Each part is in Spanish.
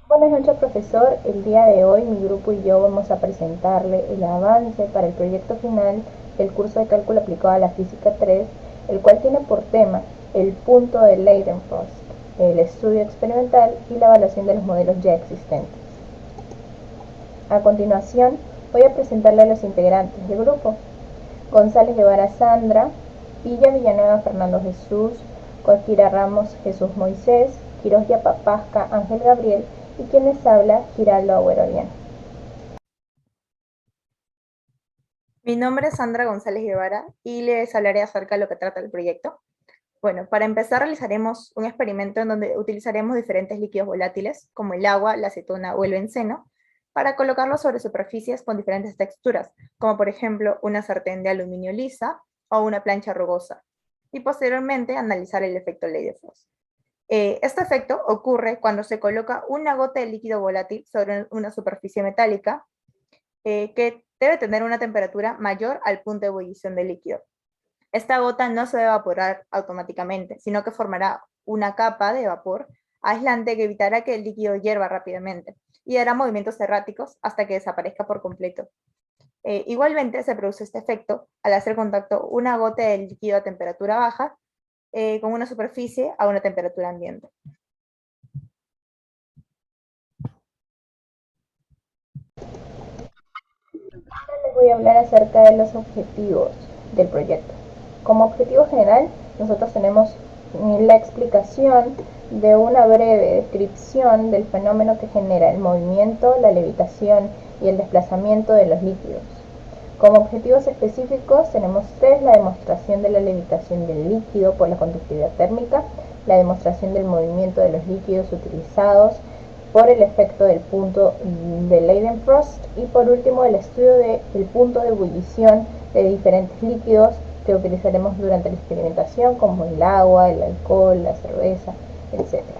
Buenas noches, profesor. El día de hoy mi grupo y yo vamos a presentarle el avance para el proyecto final del curso de cálculo aplicado a la física 3, el cual tiene por tema el punto de Leidenfrost, el estudio experimental y la evaluación de los modelos ya existentes. A continuación, voy a presentarle a los integrantes del grupo. González Guevara Sandra, Villa Villanueva Fernando Jesús, Coaquira Ramos Jesús Moisés, Quiroz Yapapasca Ángel Gabriel y quien les habla Giraldo Agüero Orián. Mi nombre es Sandra González Guevara y les hablaré acerca de lo que trata el proyecto. Bueno, para empezar realizaremos un experimento en donde utilizaremos diferentes líquidos volátiles, como el agua, la acetona o el benceno, para colocarlos sobre superficies con diferentes texturas, como por ejemplo una sartén de aluminio lisa o una plancha rugosa, y posteriormente analizar el efecto Leidenfrost. Este efecto ocurre cuando se coloca una gota de líquido volátil sobre una superficie metálica que debe tener una temperatura mayor al punto de ebullición del líquido. Esta gota no se debe evaporar automáticamente, sino que formará una capa de vapor aislante que evitará que el líquido hierva rápidamente y hará movimientos erráticos hasta que desaparezca por completo. Igualmente se produce este efecto al hacer contacto una gota de líquido a temperatura baja con una superficie a una temperatura ambiente. Les voy a hablar acerca de los objetivos del proyecto. Como objetivo general, nosotros tenemos la explicación de una breve descripción del fenómeno que genera el movimiento, la levitación y el desplazamiento de los líquidos. Como objetivos específicos tenemos tres: la demostración de la levitación del líquido por la conductividad térmica, la demostración del movimiento de los líquidos utilizados por el efecto del punto de Leidenfrost y por último el estudio del punto de ebullición de diferentes líquidos que utilizaremos durante la experimentación, como el agua, el alcohol, la cerveza, etcétera.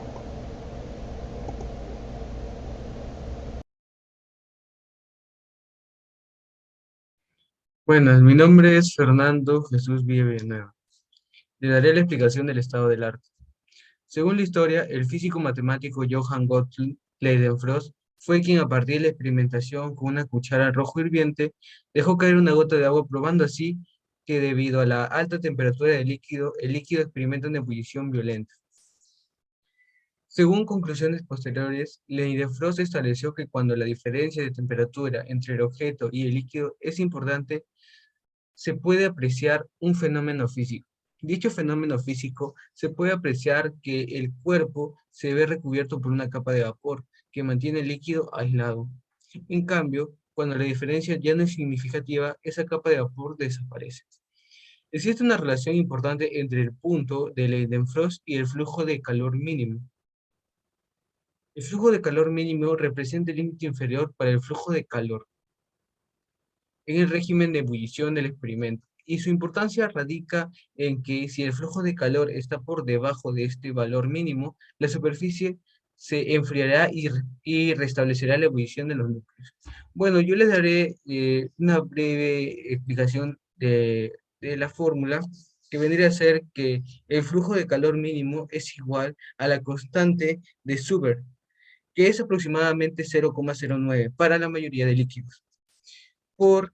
Buenas, mi nombre es Fernando Jesús Villanueva. Le daré la explicación del estado del arte. Según la historia, el físico matemático Johann Gottlieb Leidenfrost fue quien, a partir de la experimentación con una cuchara rojo hirviente, dejó caer una gota de agua, probando así que, debido a la alta temperatura del líquido, el líquido experimenta una ebullición violenta. Según conclusiones posteriores, Leidenfrost estableció que cuando la diferencia de temperatura entre el objeto y el líquido es importante, se puede apreciar un fenómeno físico. Dicho fenómeno físico se puede apreciar que el cuerpo se ve recubierto por una capa de vapor que mantiene el líquido aislado. En cambio, cuando la diferencia ya no es significativa, esa capa de vapor desaparece. Existe una relación importante entre el punto de Leidenfrost y el flujo de calor mínimo. El flujo de calor mínimo representa el límite inferior para el flujo de calor en el régimen de ebullición del experimento, y su importancia radica en que si el flujo de calor está por debajo de este valor mínimo, la superficie se enfriará y restablecerá la ebullición de los núcleos. Bueno, yo les daré una breve explicación de la fórmula, que vendría a ser que el flujo de calor mínimo es igual a la constante de Zuber, que es aproximadamente 0,09 para la mayoría de líquidos, por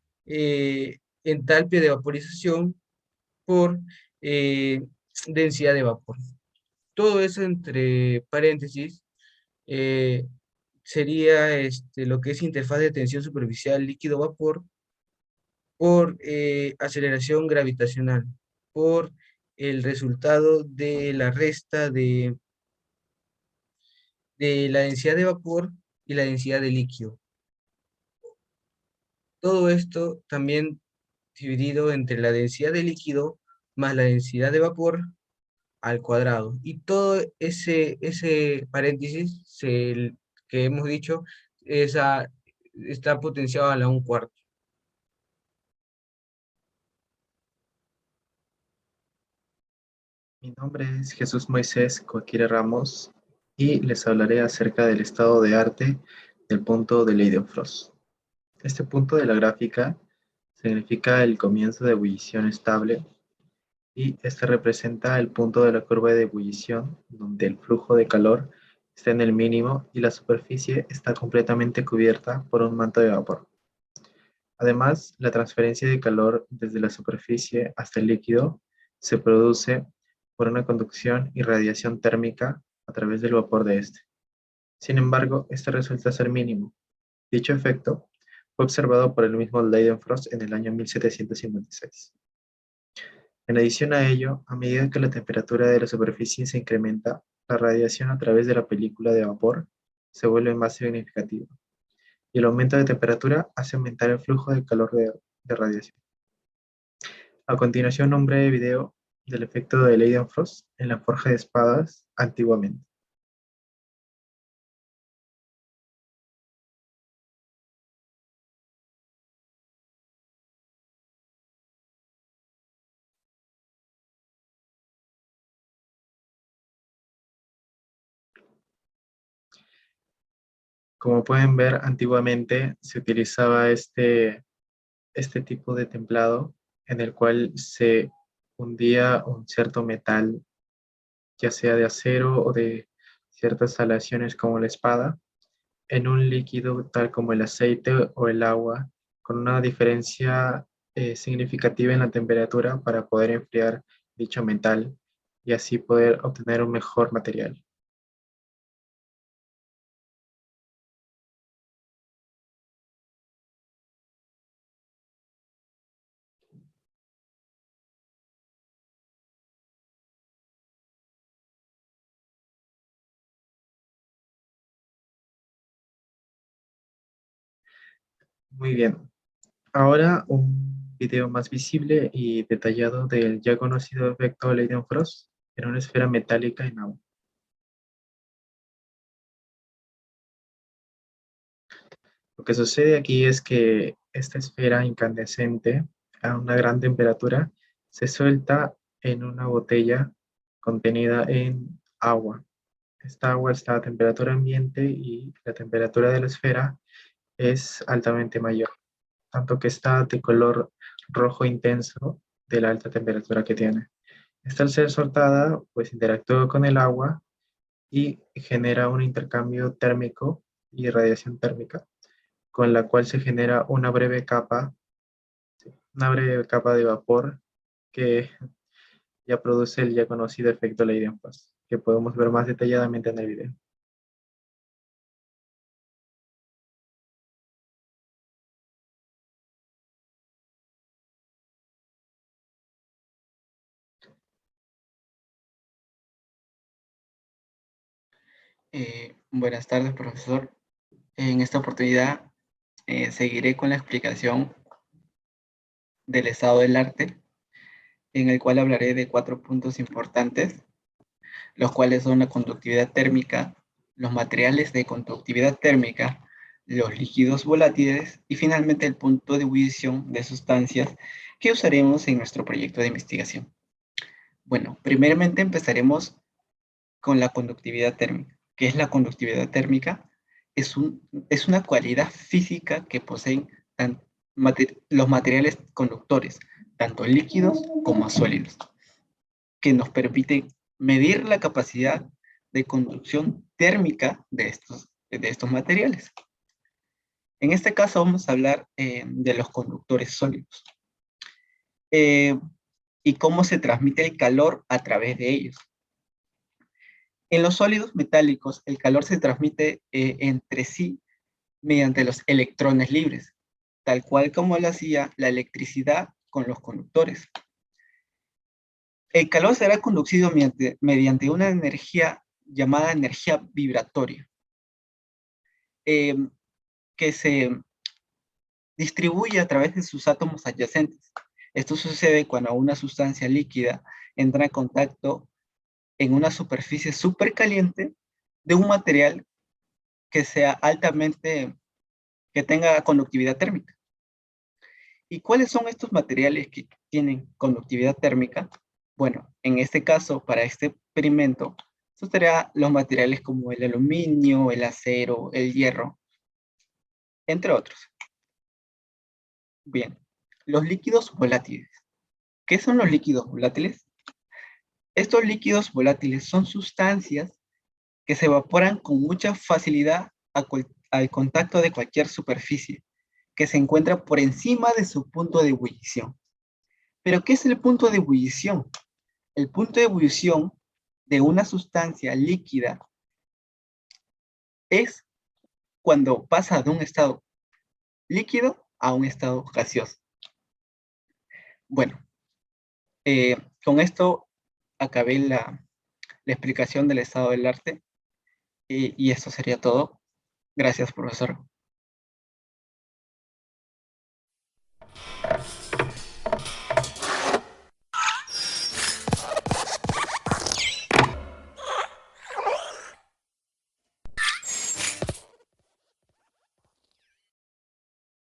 entalpia de vaporización por eh, densidad de vapor. Todo eso entre paréntesis eh, sería lo que es interfaz de tensión superficial líquido-vapor por aceleración gravitacional, por el resultado de la resta de la densidad de vapor y la densidad de líquido. Todo esto también dividido entre la densidad de líquido más la densidad de vapor al cuadrado. Y todo ese paréntesis que hemos dicho está potenciado a la un cuarto. Mi nombre es Jesús Moisés Coaquira Ramos y les hablaré acerca del estado de arte del punto de Leidenfrost. Este punto de la gráfica significa el comienzo de ebullición estable y este representa el punto de la curva de ebullición donde el flujo de calor está en el mínimo y la superficie está completamente cubierta por un manto de vapor. Además, la transferencia de calor desde la superficie hasta el líquido se produce por una conducción y radiación térmica a través del vapor de este. Sin embargo, este resulta ser mínimo. Dicho efecto fue observado por el mismo Leidenfrost en el año 1756. En adición a ello, a medida que la temperatura de la superficie se incrementa, la radiación a través de la película de vapor se vuelve más significativa, y el aumento de temperatura hace aumentar el flujo de calor de radiación. A continuación, un breve video del efecto de Leidenfrost en la forja de espadas antiguamente. Como pueden ver, antiguamente se utilizaba este tipo de templado en el cual se hundía un cierto metal, ya sea de acero o de ciertas aleaciones como la espada, en un líquido tal como el aceite o el agua, con una diferencia significativa en la temperatura para poder enfriar dicho metal y así poder obtener un mejor material. Muy bien. Ahora un video más visible y detallado del ya conocido efecto Leidenfrost en una esfera metálica en agua. Lo que sucede aquí es que esta esfera incandescente a una gran temperatura se suelta en una botella contenida en agua. Esta agua está a temperatura ambiente y la temperatura de la esfera es altamente mayor, tanto que está de color rojo intenso de la alta temperatura que tiene. Esta al ser soltada, pues interactúa con el agua y genera un intercambio térmico y radiación térmica, con la cual se genera una breve capa de vapor que ya produce el ya conocido efecto Leidenfrost, que podemos ver más detalladamente en el video. Buenas tardes, profesor. En esta oportunidad seguiré con la explicación del estado del arte, en el cual hablaré de 4 puntos importantes, los cuales son la conductividad térmica, los materiales de conductividad térmica, los líquidos volátiles y finalmente el punto de ebullición de sustancias que usaremos en nuestro proyecto de investigación. Bueno, primeramente empezaremos con la conductividad térmica. ¿Qué es la conductividad térmica? Es una cualidad física que poseen los materiales conductores, tanto líquidos como sólidos, que nos permiten medir la capacidad de conducción térmica de estos materiales. En este caso vamos a hablar de los conductores sólidos y cómo se transmite el calor a través de ellos. En los sólidos metálicos, el calor se transmite entre sí mediante los electrones libres, tal cual como lo hacía la electricidad con los conductores. El calor será conducido mediante una energía llamada energía vibratoria, que se distribuye a través de sus átomos adyacentes. Esto sucede cuando una sustancia líquida entra en contacto en una superficie supercaliente de un material que sea que tenga conductividad térmica. ¿Y cuáles son estos materiales que tienen conductividad térmica? Bueno, en este caso, para este experimento, esto serían los materiales como el aluminio, el acero, el hierro, entre otros. Bien, los líquidos volátiles. ¿Qué son los líquidos volátiles? Estos líquidos volátiles son sustancias que se evaporan con mucha facilidad al contacto de cualquier superficie, que se encuentra por encima de su punto de ebullición. ¿Pero qué es el punto de ebullición? El punto de ebullición de una sustancia líquida es cuando pasa de un estado líquido a un estado gaseoso. Bueno, con esto acabé la explicación del estado del arte y esto sería todo. Gracias, profesor.